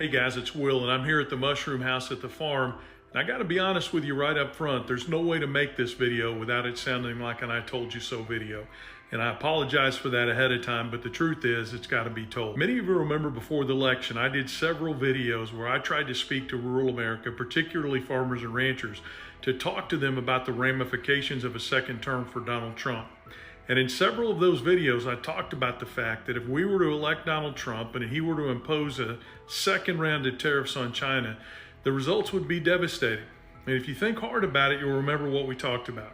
Hey guys, it's Will, and I'm here at the mushroom house at the farm. And I gotta be honest with you right up front, there's no way to make this video without it sounding like an I told you so video. And I apologize for that ahead of time, but the truth is it's gotta be told. Many of you remember before the election, I did several videos where I tried to speak to rural America, particularly farmers and ranchers, to talk to them about the ramifications of a second term for Donald Trump. And in several of those videos, I talked about the fact that if we were to elect Donald Trump and he were to impose a second round of tariffs on China, the results would be devastating. And if you think hard about it, you'll remember what we talked about.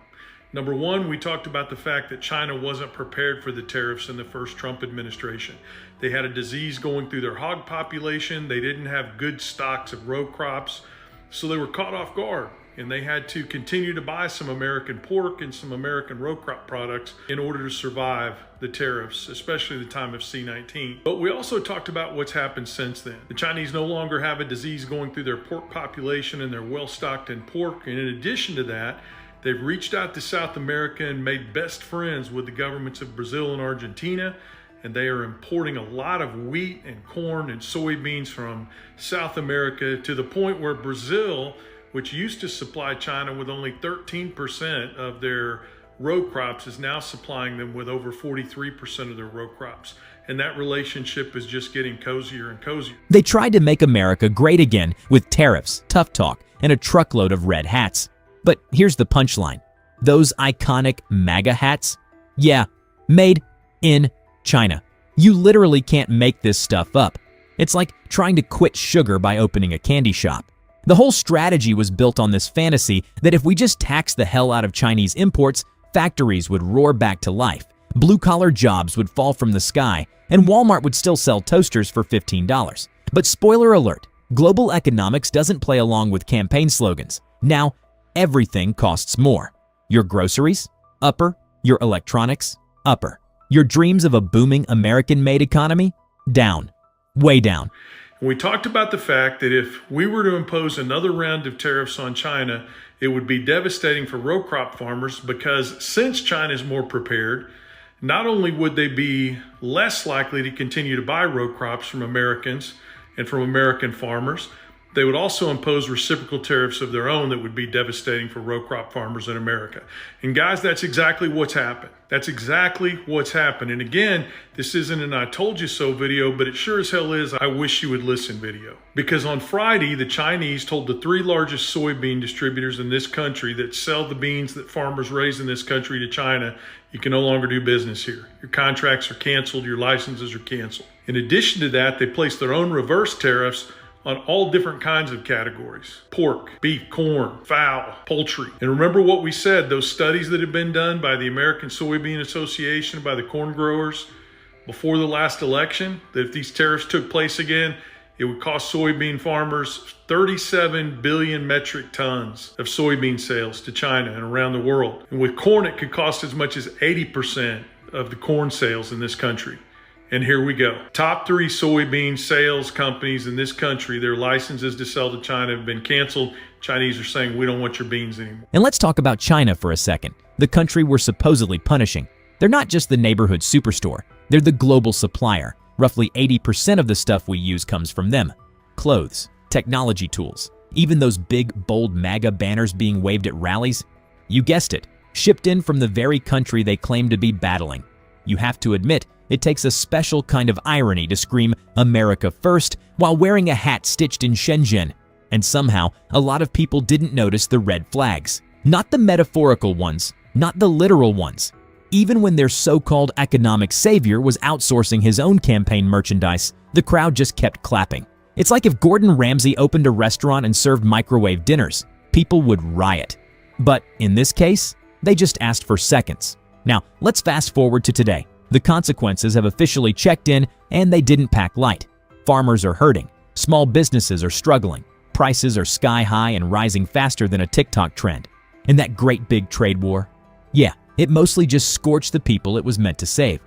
Number one, we talked about the fact that China wasn't prepared for the tariffs in the first Trump administration. They had a disease going through their hog population. They didn't have good stocks of row crops, so they were caught off guard. And they had to continue to buy some American pork and some American row crop products in order to survive the tariffs, especially the time of C-19. But we also talked about what's happened since then. The Chinese no longer have a disease going through their pork population, and they're well stocked in pork. And in addition to that, they've reached out to South America and made best friends with the governments of Brazil and Argentina. And they are importing a lot of wheat and corn and soybeans from South America, to the point where Brazil, which used to supply China with only 13% of their row crops, is now supplying them with over 43% of their row crops. And that relationship is just getting cozier and cozier. They tried to make America great again with tariffs, tough talk, and a truckload of red hats. But here's the punchline. Those iconic MAGA hats? Yeah, made in China. You literally can't make this stuff up. It's like trying to quit sugar by opening a candy shop. The whole strategy was built on this fantasy that if we just tax the hell out of Chinese imports, factories would roar back to life, blue-collar jobs would fall from the sky, and Walmart would still sell toasters for $15. But spoiler alert, global economics doesn't play along with campaign slogans. Now, everything costs more. Your groceries? Upper. Your electronics? Upper. Your dreams of a booming American-made economy? Down. Way down. We talked about the fact that if we were to impose another round of tariffs on China, it would be devastating for row crop farmers, because since China is more prepared, not only would they be less likely to continue to buy row crops from Americans and from American farmers, they would also impose reciprocal tariffs of their own that would be devastating for row crop farmers in America. And guys, that's exactly what's happened. That's exactly what's happened. And again, this isn't an I told you so video, but it sure as hell is I wish you would listen video. Because on Friday, the Chinese told the 3 largest soybean distributors in this country that sell the beans that farmers raise in this country to China, you can no longer do business here. Your contracts are canceled, your licenses are canceled. In addition to that, they placed their own reverse tariffs on all different kinds of categories: pork, beef, corn, fowl, poultry. And remember what we said, those studies that have been done by the American Soybean Association, by the corn growers before the last election, that if these tariffs took place again, it would cost soybean farmers 37 billion metric tons of soybean sales to China and around the world. And with corn, it could cost as much as 80% of the corn sales in this country. And here we go. Top 3 soybean sales companies in this country, their licenses to sell to China have been canceled. Chinese are saying, we don't want your beans anymore. And let's talk about China for a second, the country we're supposedly punishing. They're not just the neighborhood superstore, they're the global supplier. Roughly 80% of the stuff we use comes from them. Clothes, technology tools, even those big, bold MAGA banners being waved at rallies. You guessed it, shipped in from the very country they claim to be battling. You have to admit, it takes a special kind of irony to scream America first while wearing a hat stitched in Shenzhen. And somehow, a lot of people didn't notice the red flags. Not the metaphorical ones, not the literal ones. Even when their so-called economic savior was outsourcing his own campaign merchandise, the crowd just kept clapping. It's like if Gordon Ramsay opened a restaurant and served microwave dinners. People would riot. But in this case, they just asked for seconds. Now, let's fast forward to today. The consequences have officially checked in, and they didn't pack light. Farmers are hurting. Small businesses are struggling. Prices are sky high and rising faster than a TikTok trend. And that great big trade war? Yeah, it mostly just scorched the people it was meant to save.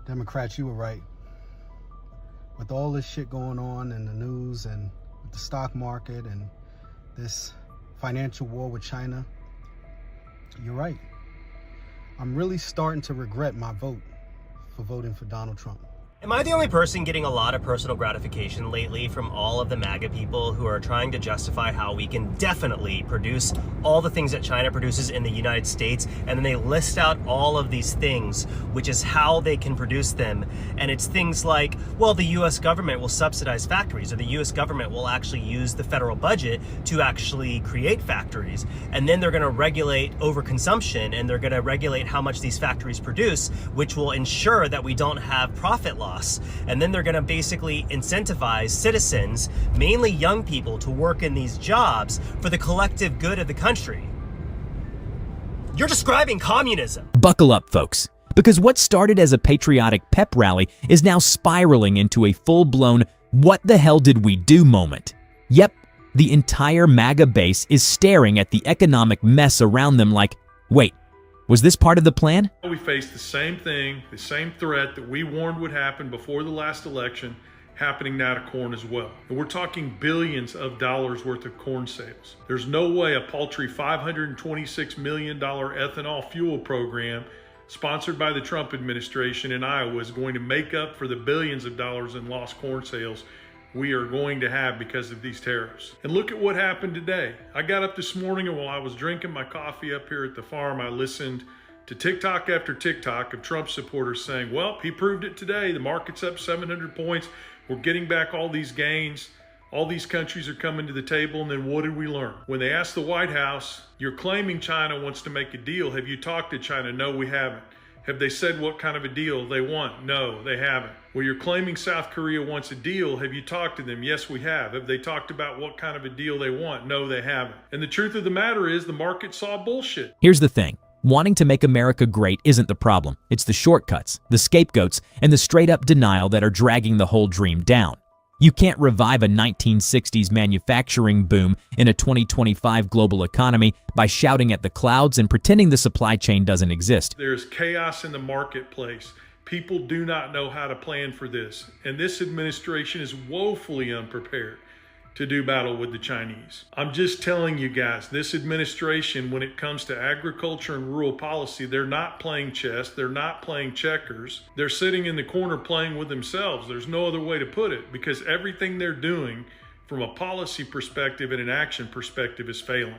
Democrats, you were right. With all this shit going on in the news and with the stock market and this financial war with China, you're right. I'm really starting to regret my vote for voting for Donald Trump. Am I the only person getting a lot of personal gratification lately from all of the MAGA people who are trying to justify how we can definitely produce all the things that China produces in the United States, and then they list out all of these things, which is how they can produce them, and it's things like, well, the US government will subsidize factories, or the US government will actually use the federal budget to actually create factories, and then they're going to regulate overconsumption, and they're going to regulate how much these factories produce, which will ensure that we don't have profit loss. And then they're going to basically incentivize citizens, mainly young people, to work in these jobs for the collective good of the country. You're describing communism. Buckle up, folks, because what started as a patriotic pep rally is now spiraling into a full-blown "what the hell did we do" moment. Yep, the entire MAGA base is staring at the economic mess around them like, wait, was this part of the plan? We face the same thing, the same threat that we warned would happen before the last election, happening now to corn as well. And we're talking billions of dollars worth of corn sales. There's no way a paltry $526 million ethanol fuel program sponsored by the Trump administration in Iowa is going to make up for the billions of dollars in lost corn sales we are going to have because of these tariffs. And look at what happened today. I got up this morning, and while I was drinking my coffee up here at the farm, I listened to TikTok after TikTok of Trump supporters saying, well, he proved it today. The market's up 700 points. We're getting back all these gains. All these countries are coming to the table. And then what did we learn? When they asked the White House, you're claiming China wants to make a deal. Have you talked to China? No, we haven't. Have they said what kind of a deal they want? No, they haven't. Well, you're claiming South Korea wants a deal. Have you talked to them? Yes, we have. Have they talked about what kind of a deal they want? No, they haven't. And the truth of the matter is the market saw bullshit. Here's the thing. Wanting to make America great isn't the problem. It's the shortcuts, the scapegoats, and the straight-up denial that are dragging the whole dream down. You can't revive a 1960s manufacturing boom in a 2025 global economy by shouting at the clouds and pretending the supply chain doesn't exist. There's chaos in the marketplace. People do not know how to plan for this. And this administration is woefully unprepared to do battle with the Chinese. I'm just telling you guys, this administration, when it comes to agriculture and rural policy, they're not playing chess, they're not playing checkers. They're sitting in the corner playing with themselves. There's no other way to put it, because everything they're doing from a policy perspective and an action perspective is failing.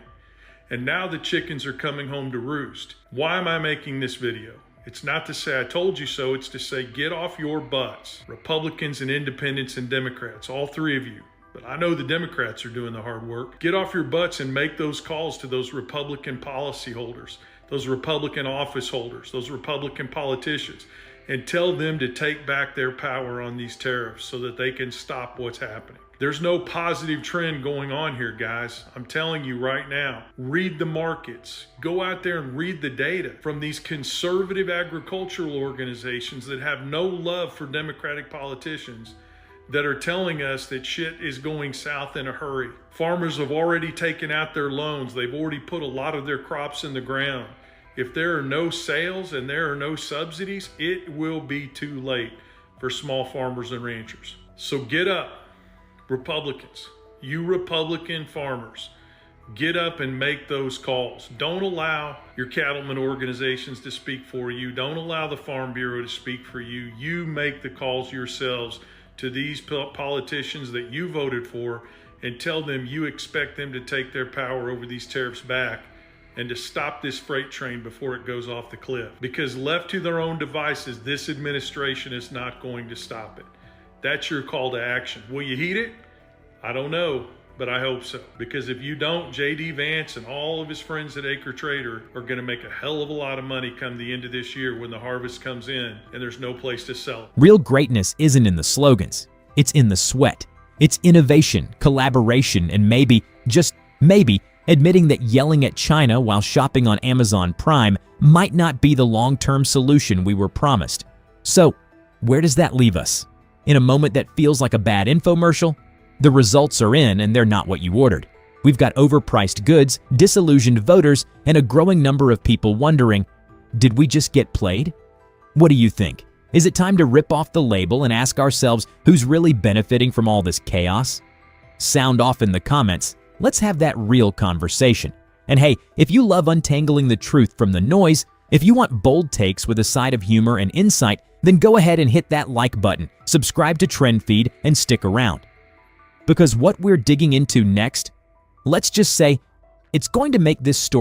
And now the chickens are coming home to roost. Why am I making this video? It's not to say I told you so, it's to say get off your butts. Republicans and independents and Democrats, all three of you. But I know the Democrats are doing the hard work. Get off your butts and make those calls to those Republican policy holders, those Republican office holders, those Republican politicians, and tell them to take back their power on these tariffs so that they can stop what's happening. There's no positive trend going on here, guys. I'm telling you right now, read the markets. Go out there and read the data from these conservative agricultural organizations that have no love for Democratic politicians, that are telling us that shit is going south in a hurry. Farmers have already taken out their loans. They've already put a lot of their crops in the ground. If there are no sales and there are no subsidies, it will be too late for small farmers and ranchers. So get up, Republicans. You Republican farmers, get up and make those calls. Don't allow your cattlemen organizations to speak for you. Don't allow the Farm Bureau to speak for you. You make the calls yourselves to these politicians that you voted for, and tell them you expect them to take their power over these tariffs back and to stop this freight train before it goes off the cliff. Because left to their own devices, this administration is not going to stop it. That's your call to action. Will you heed it? I don't know, but I hope so. Because if you don't, J.D. Vance and all of his friends at Acre Trader are going to make a hell of a lot of money come the end of this year when the harvest comes in and there's no place to sell it. Real greatness isn't in the slogans. It's in the sweat. It's innovation, collaboration, and maybe, just maybe, admitting that yelling at China while shopping on Amazon Prime might not be the long-term solution we were promised. So, where does that leave us? In a moment that feels like a bad infomercial? The results are in, and they're not what you ordered. We've got overpriced goods, disillusioned voters, and a growing number of people wondering, did we just get played? What do you think? Is it time to rip off the label and ask ourselves who's really benefiting from all this chaos? Sound off in the comments. Let's have that real conversation. And hey, if you love untangling the truth from the noise, if you want bold takes with a side of humor and insight, Then go ahead and hit that like button, subscribe to Trend Feed, and stick around. Because what we're digging into next, let's just say, it's going to make this story